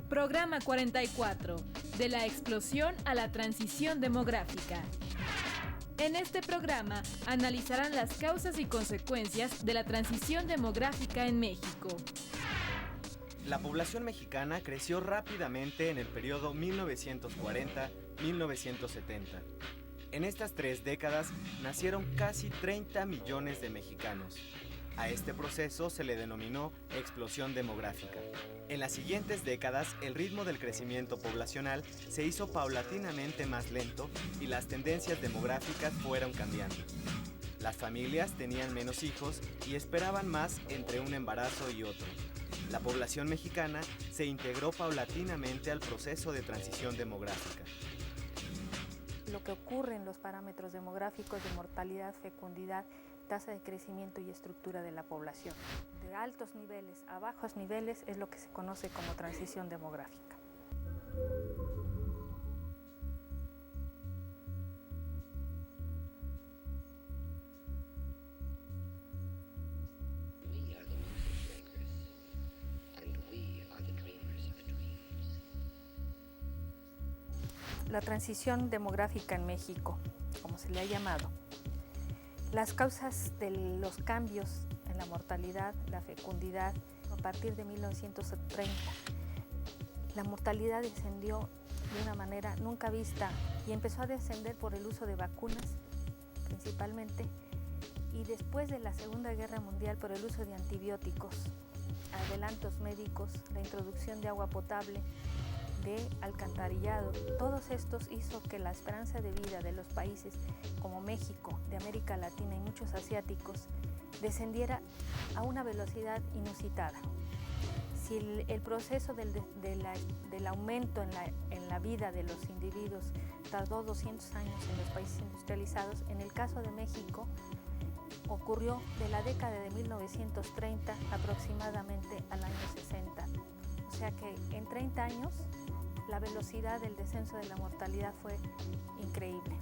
Programa 44, de la explosión a la transición demográfica. En este programa analizarán las causas y consecuencias de la transición demográfica en México. La población mexicana creció rápidamente en el periodo 1940-1970. En estas 3 décadas nacieron casi 30 millones de mexicanos. A este proceso se le denominó explosión demográfica. En las siguientes décadas, el ritmo del crecimiento poblacional se hizo paulatinamente más lento y las tendencias demográficas fueron cambiando. Las familias tenían menos hijos y esperaban más entre un embarazo y otro. La población mexicana se integró paulatinamente al proceso de transición demográfica. Lo que ocurre en los parámetros demográficos de mortalidad, fecundidad, tasa de crecimiento y estructura de la población. De altos niveles a bajos niveles es lo que se conoce como transición demográfica. La transición demográfica en México, como se le ha llamado. Las causas de los cambios en la mortalidad, la fecundidad, a partir de 1930, la mortalidad descendió de una manera nunca vista y empezó a descender por el uso de vacunas, principalmente, y después de la Segunda Guerra Mundial por el uso de antibióticos, adelantos médicos, la introducción de agua potable, de alcantarillado. Todos estos hizo que la esperanza de vida de los países como México, de América Latina y muchos asiáticos descendiera a una velocidad inusitada. Si el proceso del aumento en la vida de los individuos tardó 200 años en los países industrializados, en el caso de México ocurrió de la década de 1930 aproximadamente al año 60. O sea que en 30 años la velocidad del descenso de la mortalidad fue increíble.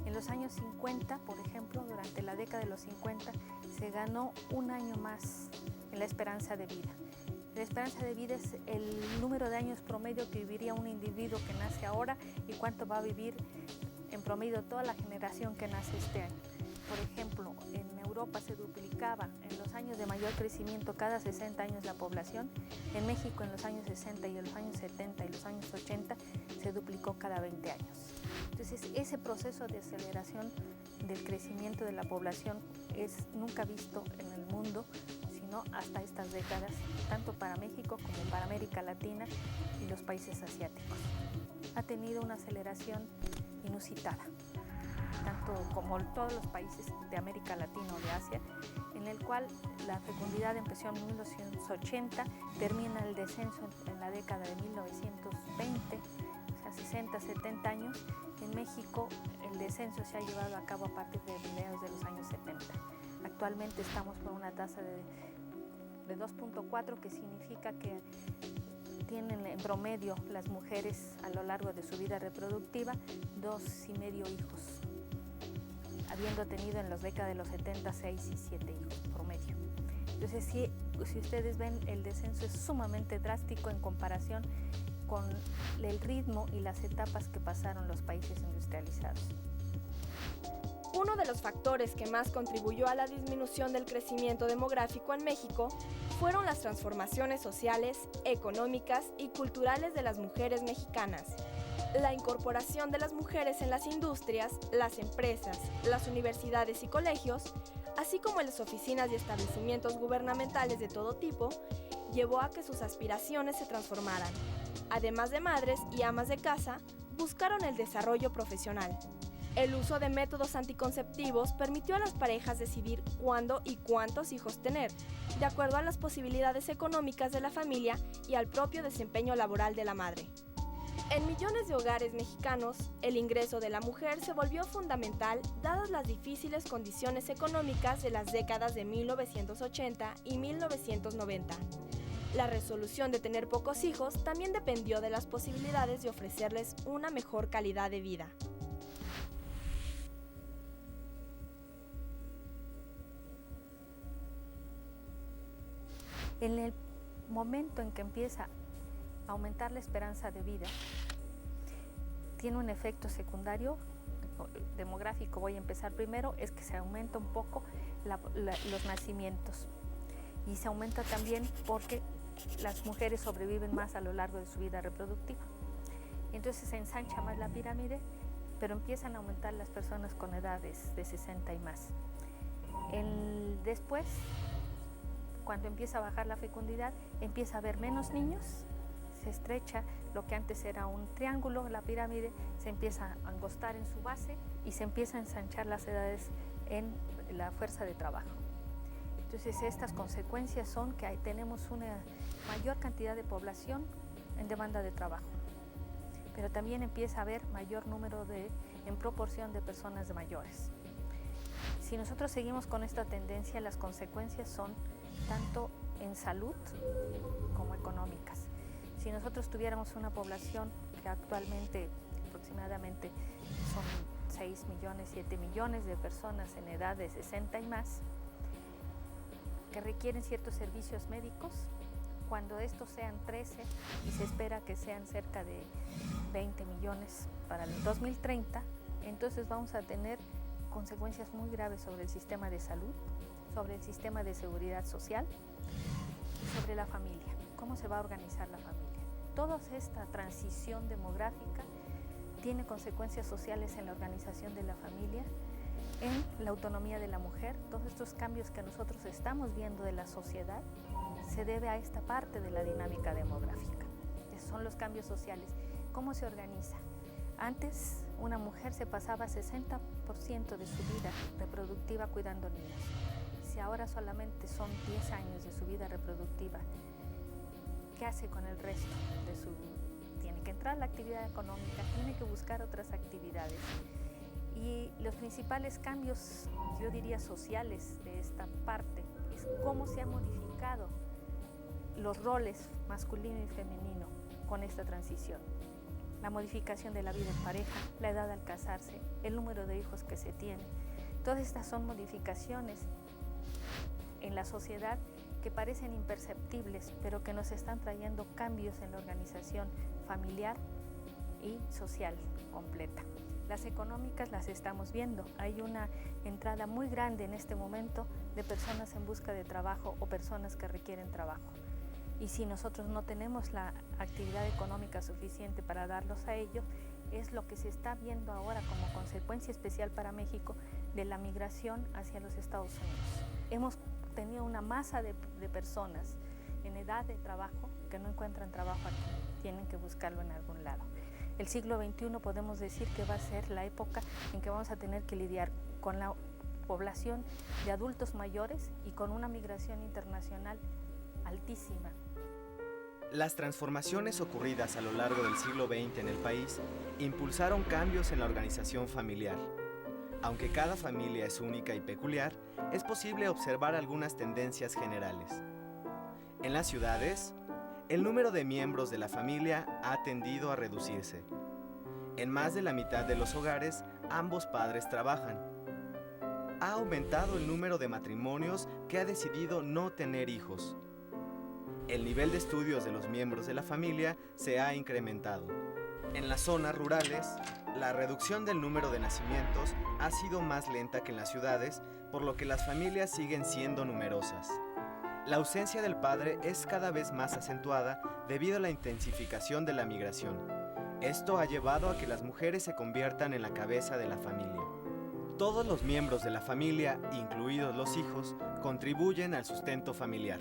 En los años 50, por ejemplo, durante la década de los 50, se ganó un año más en la esperanza de vida. La esperanza de vida es el número de años promedio que viviría un individuo que nace ahora y cuánto va a vivir en promedio toda la generación que nace este año. Por ejemplo, en Europa se duplicaba en los años de mayor crecimiento cada 60 años la población. En México en los años 60 y en los años 70 y los años 80 se duplicó cada 20 años. Entonces ese proceso de aceleración del crecimiento de la población es nunca visto en el mundo, sino hasta estas décadas, tanto para México como para América Latina y los países asiáticos. Ha tenido una aceleración inusitada, tanto como todos los países de América Latina o de Asia, en el cual la fecundidad empezó en 1980, termina el descenso en la década de 1920, o sea, 60, 70 años. En México el descenso se ha llevado a cabo a partir de mediados de los años 70. Actualmente estamos por una tasa de 2.4, que significa que tienen en promedio las mujeres a lo largo de su vida reproductiva 2,5 hijos, habiendo tenido en las décadas de los 70 6 y 7 hijos promedio. Entonces, si ustedes ven, el descenso es sumamente drástico en comparación con el ritmo y las etapas que pasaron los países industrializados. Uno de los factores que más contribuyó a la disminución del crecimiento demográfico en México fueron las transformaciones sociales, económicas y culturales de las mujeres mexicanas. La incorporación de las mujeres en las industrias, las empresas, las universidades y colegios, así como en las oficinas y establecimientos gubernamentales de todo tipo, llevó a que sus aspiraciones se transformaran. Además de madres y amas de casa, buscaron el desarrollo profesional. El uso de métodos anticonceptivos permitió a las parejas decidir cuándo y cuántos hijos tener, de acuerdo a las posibilidades económicas de la familia y al propio desempeño laboral de la madre. En millones de hogares mexicanos, el ingreso de la mujer se volvió fundamental dadas las difíciles condiciones económicas de las décadas de 1980 y 1990. La resolución de tener pocos hijos también dependió de las posibilidades de ofrecerles una mejor calidad de vida. En el momento en que empieza a aumentar la esperanza de vida, tiene un efecto secundario demográfico. Voy a empezar primero, es que se aumenta un poco los nacimientos, y se aumenta también porque las mujeres sobreviven más a lo largo de su vida reproductiva. Entonces se ensancha más la pirámide, pero empiezan a aumentar las personas con edades de 60 y más. Después, cuando empieza a bajar la fecundidad, empieza a haber menos niños, se estrecha lo que antes era un triángulo, la pirámide se empieza a angostar en su base y se empieza a ensanchar las edades en la fuerza de trabajo. Entonces estas consecuencias son que tenemos una mayor cantidad de población en demanda de trabajo, pero también empieza a haber mayor número en proporción de personas mayores. Si nosotros seguimos con esta tendencia, las consecuencias son tanto en salud como económicas. Si nosotros tuviéramos una población que actualmente aproximadamente son 6 millones, 7 millones de personas en edad de 60 y más, que requieren ciertos servicios médicos, cuando estos sean 13 y se espera que sean cerca de 20 millones para el 2030, entonces vamos a tener consecuencias muy graves sobre el sistema de salud, sobre el sistema de seguridad social y sobre la familia. ¿Cómo se va a organizar la familia? Toda esta transición demográfica tiene consecuencias sociales en la organización de la familia, en la autonomía de la mujer. Todos estos cambios que nosotros estamos viendo de la sociedad se debe a esta parte de la dinámica demográfica. Son los cambios sociales. ¿Cómo se organiza? Antes una mujer se pasaba 60% de su vida reproductiva cuidando niños. Si ahora solamente son 10 años de su vida reproductiva, ¿qué hace con el resto de su vida? Tiene que entrar a la actividad económica, tiene que buscar otras actividades. Y los principales cambios, yo diría sociales, de esta parte es cómo se han modificado los roles masculino y femenino con esta transición. La modificación de la vida en pareja, la edad al casarse, el número de hijos que se tiene. Todas estas son modificaciones en la sociedad que parecen imperceptibles, pero que nos están trayendo cambios en la organización familiar y social completa. Las económicas las estamos viendo. Hay una entrada muy grande en este momento de personas en busca de trabajo o personas que requieren trabajo. Y si nosotros no tenemos la actividad económica suficiente para darlos a ellos, es lo que se está viendo ahora como consecuencia especial para México de la migración hacia los Estados Unidos. Hemos tenido una masa de personas en edad de trabajo que no encuentran trabajo aquí, tienen que buscarlo en algún lado. El siglo XXI podemos decir que va a ser la época en que vamos a tener que lidiar con la población de adultos mayores y con una migración internacional altísima. Las transformaciones ocurridas a lo largo del siglo XX en el país impulsaron cambios en la organización familiar. Aunque cada familia es única y peculiar, es posible observar algunas tendencias generales. En las ciudades, el número de miembros de la familia ha tendido a reducirse. En más de la mitad de los hogares, ambos padres trabajan. Ha aumentado el número de matrimonios que ha decidido no tener hijos. El nivel de estudios de los miembros de la familia se ha incrementado. En las zonas rurales, la reducción del número de nacimientos ha sido más lenta que en las ciudades, por lo que las familias siguen siendo numerosas. La ausencia del padre es cada vez más acentuada debido a la intensificación de la migración. Esto ha llevado a que las mujeres se conviertan en la cabeza de la familia. Todos los miembros de la familia, incluidos los hijos, contribuyen al sustento familiar.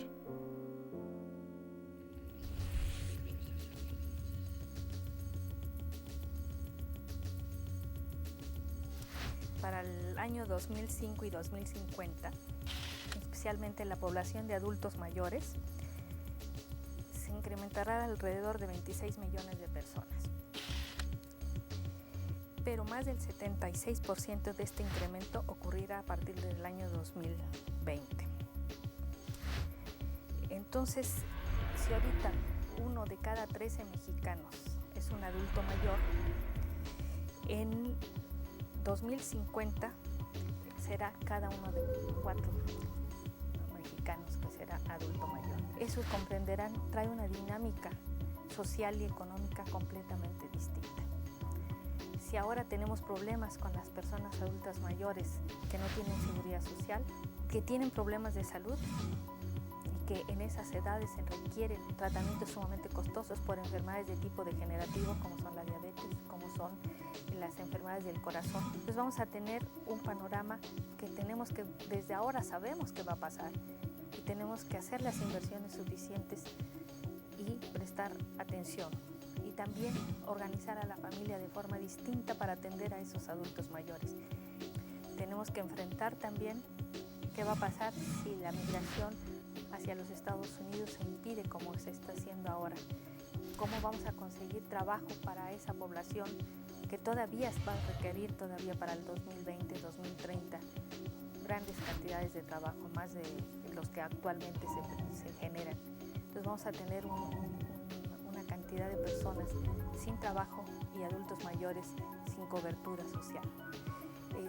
para el año 2005 y 2050, especialmente la población de adultos mayores, se incrementará alrededor de 26 millones de personas. Pero más del 76% de este incremento ocurrirá a partir del año 2020. Entonces, si ahorita 1 de cada 13 mexicanos es un adulto mayor, en 2050 será cada uno de 4 mexicanos que será adulto mayor. Eso, comprenderán, trae una dinámica social y económica completamente distinta. Si ahora tenemos problemas con las personas adultas mayores que no tienen seguridad social, que tienen problemas de salud y que en esas edades se requieren tratamientos sumamente costosos por enfermedades de tipo degenerativo como son la diabetes, como son las enfermedades del corazón, pues vamos a tener un panorama que tenemos que, desde ahora sabemos que va a pasar y tenemos que hacer las inversiones suficientes y prestar atención. Y también organizar a la familia de forma distinta para atender a esos adultos mayores. Tenemos que enfrentar también qué va a pasar si la migración hacia los Estados Unidos se impide como se está haciendo ahora. ¿Cómo vamos a conseguir trabajo para esa población que todavía va a requerir todavía para el 2020, 2030 grandes cantidades de trabajo, más de los que actualmente se generan? Entonces vamos a tener una cantidad de personas sin trabajo y adultos mayores sin cobertura social.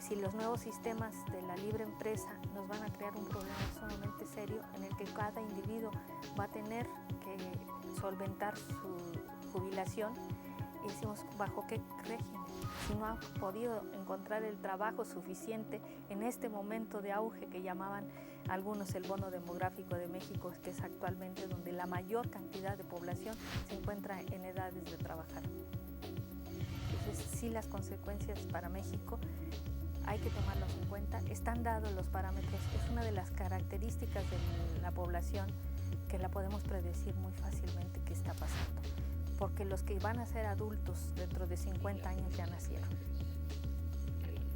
Si los nuevos sistemas de la libre empresa nos van a crear un problema sumamente serio en el que cada individuo va a tener que solventar su jubilación, y decimos, ¿bajo qué régimen? Si no ha podido encontrar el trabajo suficiente en este momento de auge que llamaban algunos el bono demográfico de México, que es actualmente donde la mayor cantidad de población se encuentra en edades de trabajar. Entonces, sí, las consecuencias para México hay que tomarlos en cuenta. Están dados los parámetros, es una de las características de la población que la podemos predecir muy fácilmente qué está pasando, porque los que van a ser adultos dentro de 50 años ya nacieron.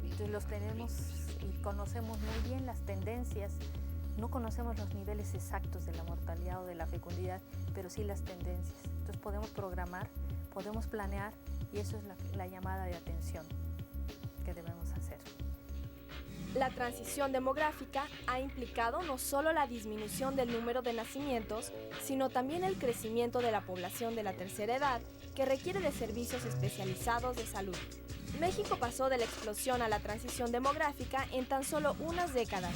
Entonces los tenemos y conocemos muy bien las tendencias. No conocemos los niveles exactos de la mortalidad o de la fecundidad, pero sí las tendencias. Entonces podemos programar, podemos planear, y eso es la llamada de atención que debemos hacer. La transición demográfica ha implicado no solo la disminución del número de nacimientos, sino también el crecimiento de la población de la tercera edad que requiere de servicios especializados de salud. México pasó de la explosión a la transición demográfica en tan solo unas décadas.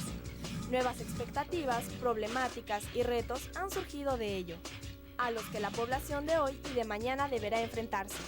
Nuevas expectativas, problemáticas y retos han surgido de ello, a los que la población de hoy y de mañana deberá enfrentarse.